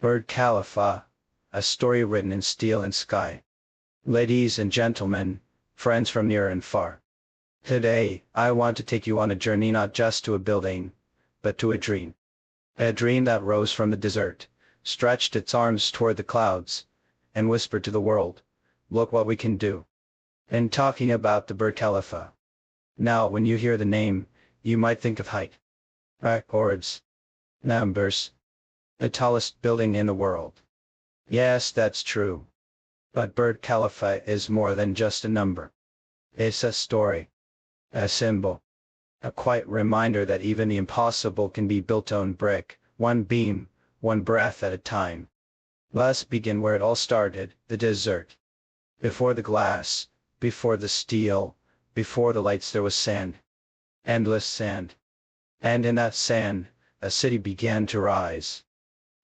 Bird Khalifa, a story written in steel and sky. Ladies and gentlemen, friends from near and far. Today, I want to take you on a journey not just to a building, but to a dream. A dream that rose from the desert, stretched its arms toward the clouds, and whispered to the world, look what we can do. And talking about the Burj Khalifa. Now when you hear the name, you might think of height. Records. Numbers. The tallest building in the world. Yes, that's true. But Burj Khalifa is more than just a number. It's a story. A symbol. A quiet reminder that even the impossible can be built on brick, one beam, one breath at a time. Let's begin where it all started, the desert. Before the glass, before the steel, before the lights there was sand. Endless sand. And in that sand, a city began to rise.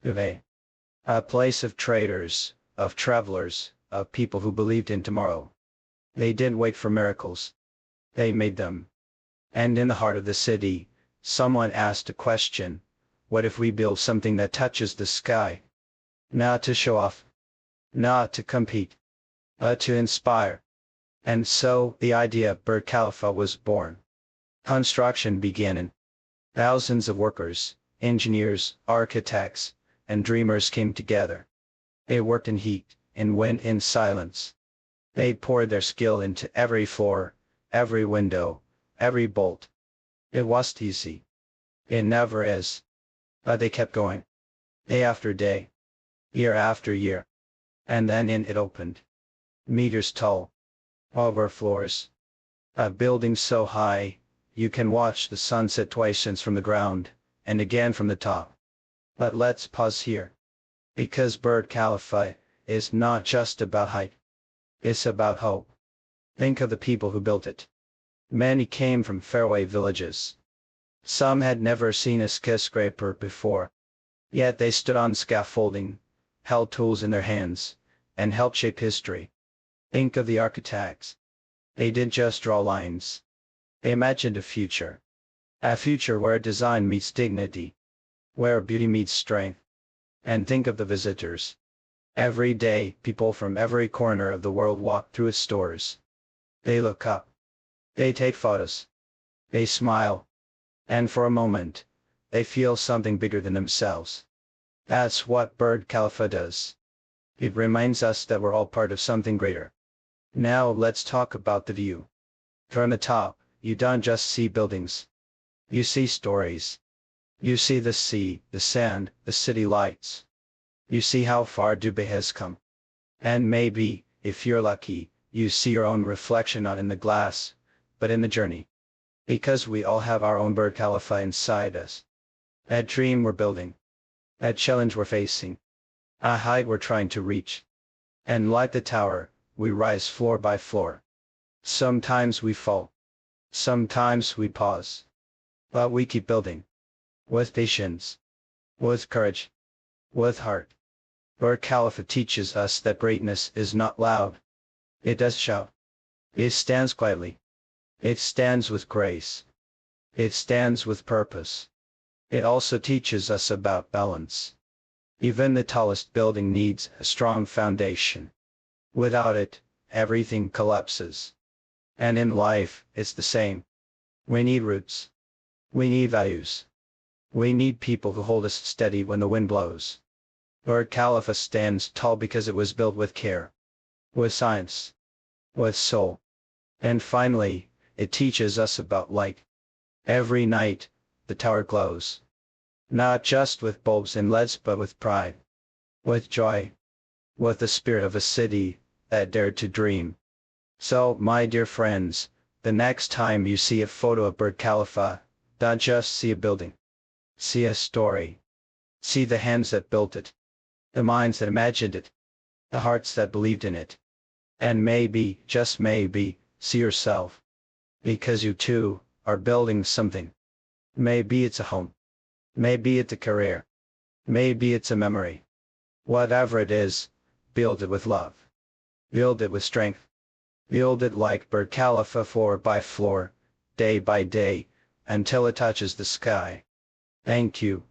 A place of traders, of travelers, of people who believed in tomorrow. They didn't wait for miracles. They made them. And in the heart of the city, someone asked a question. What if we build something that touches the sky? Not to show off. Not to compete. But to inspire. And so, the idea of Burj Khalifa was born. Construction began and thousands of workers, engineers, architects, and dreamers came together. They worked in heat, and went in silence. They poured their skill into every floor, every window, every bolt. It wasn't easy. It never is. But they kept going. Day after day. Year after year. And then it opened. Meters tall. Over floors. A building so high, you can watch the sunset twice from the ground, and again from the top. But let's pause here. Because Burj Khalifa is not just about height. It's about hope. Think of the people who built it. Many came from faraway villages. Some had never seen a skyscraper before. Yet they stood on scaffolding, held tools in their hands, and helped shape history. Think of the architects. They didn't just draw lines. They imagined a future. A future where design meets dignity. Where beauty meets strength. And think of the visitors. Every day, people from every corner of the world walk through its doors. They look up. They take photos. They smile. And for a moment, they feel something bigger than themselves. That's what Burj Khalifa does. It reminds us that we're all part of something greater. Now let's talk about the view. From the top, you don't just see buildings. You see stories. You see the sea, the sand, the city lights. You see how far Dubai has come. And maybe, if you're lucky, you see your own reflection not in the glass, but in the journey. Because we all have our own Burj Khalifa inside us. That dream we're building. That challenge we're facing. A height we're trying to reach. And like the tower, we rise floor by floor. Sometimes we fall. Sometimes we pause. But we keep building. With patience. With courage. With heart. Burj Khalifa teaches us that greatness is not loud. It does shout. It stands quietly. It stands with grace. It stands with purpose. It also teaches us about balance. Even the tallest building needs a strong foundation. Without it, everything collapses. And in life, it's the same. We need roots. We need values. We need people who hold us steady when the wind blows. Burj Khalifa stands tall because it was built with care. With science. With soul. And finally, it teaches us about light. Every night, the tower glows. Not just with bulbs and LEDs but with pride. With joy. With the spirit of a city that dared to dream. So, my dear friends, the next time you see a photo of Burj Khalifa, don't just see a building. See a story. See the hands that built it. The minds that imagined it. The hearts that believed in it. And maybe, just maybe, see yourself. Because you too, are building something. Maybe it's a home. Maybe it's a career. Maybe it's a memory. Whatever it is, build it with love. Build it with strength. Build it like Burj Khalifa floor by floor, day by day, until it touches the sky. Thank you.